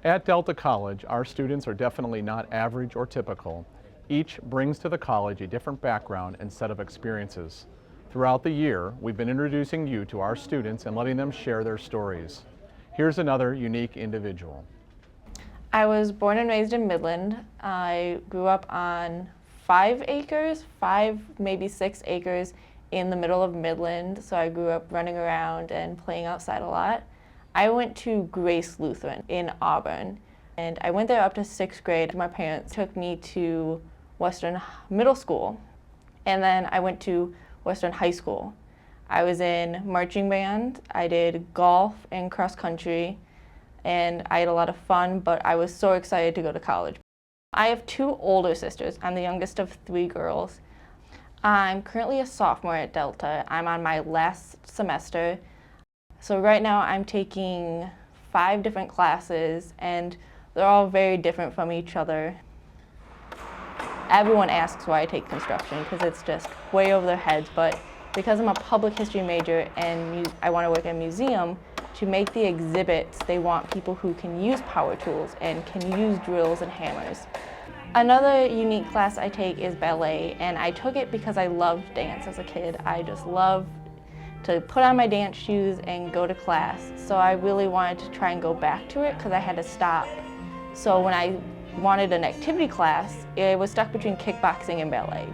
At Delta College, our students are definitely not average or typical. Each brings to the college a different background and set of experiences. Throughout the year, we've been introducing you to our students and letting them share their stories. Here's another unique individual. I was born and raised in Midland. I grew up on 5 acres, 5, maybe 6 acres in the middle of Midland, so I grew up running around and playing outside a lot. I went to Grace Lutheran in Auburn, and I went there up to 6th grade. My parents took me to Western Middle School, and then I went to Western High School. I was in marching band, I did golf and cross country, and I had a lot of fun, but I was so excited to go to college. I have 2 older sisters. I'm the youngest of 3 girls. I'm currently a sophomore at Delta. I'm on my last semester. So right now I'm taking 5 different classes, and they're all very different from each other. Everyone asks why I take construction because it's just way over their heads, but because I'm a public history major and I want to work at a museum, to make the exhibits, they want people who can use power tools and can use drills and hammers. Another unique class I take is ballet, and I took it because I loved dance as a kid. I just loved to put on my dance shoes and go to class. So I really wanted to try and go back to it because I had to stop. So when I wanted an activity class, it was stuck between kickboxing and ballet.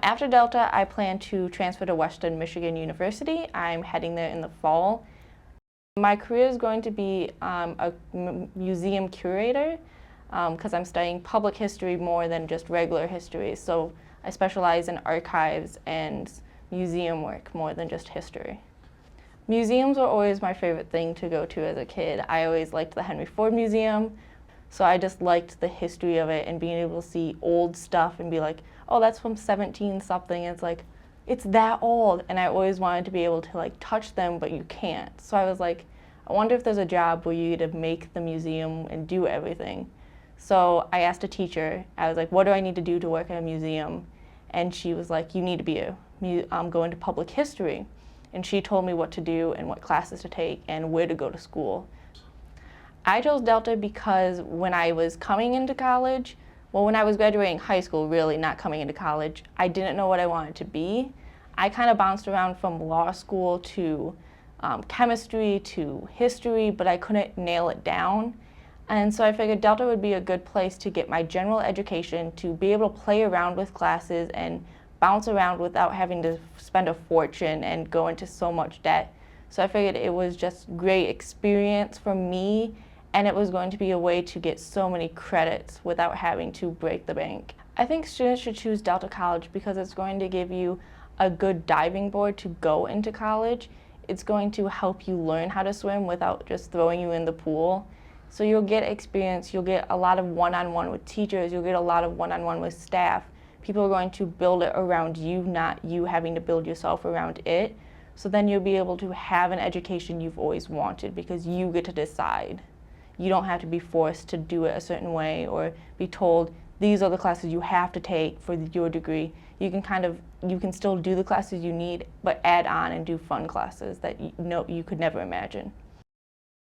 After Delta, I plan to transfer to Western Michigan University. I'm heading there in the fall. My career is going to be a museum curator because I'm studying public history more than just regular history. So I specialize in archives and museum work more than just history. Museums were always my favorite thing to go to as a kid. I always liked the Henry Ford Museum, so I just liked the history of it and being able to see old stuff and be like, oh, that's from 17 something. It's like, it's that old. And I always wanted to be able to like touch them, but you can't. So I was like, I wonder if there's a job where you get to make the museum and do everything. So I asked a teacher, I was like, what do I need to do to work at a museum? And she was like, you need to be go into public history. And she told me what to do and what classes to take and where to go to school. I chose Delta because when I was coming into college, well, when I was graduating high school, really not coming into college, I didn't know what I wanted to be. I kind of bounced around from law school to chemistry to history, but I couldn't nail it down. And so I figured Delta would be a good place to get my general education, to be able to play around with classes and bounce around without having to spend a fortune and go into so much debt. So I figured it was just great experience for me, and it was going to be a way to get so many credits without having to break the bank. I think students should choose Delta College because it's going to give you a good diving board to go into college. It's going to help you learn how to swim without just throwing you in the pool. So you'll get experience, you'll get a lot of one-on-one with teachers, you'll get a lot of one-on-one with staff. People are going to build it around you, not you having to build yourself around it. So then you'll be able to have an education you've always wanted because you get to decide. You don't have to be forced to do it a certain way or be told these are the classes you have to take for your degree. You can still do the classes you need, but add on and do fun classes that you could never imagine.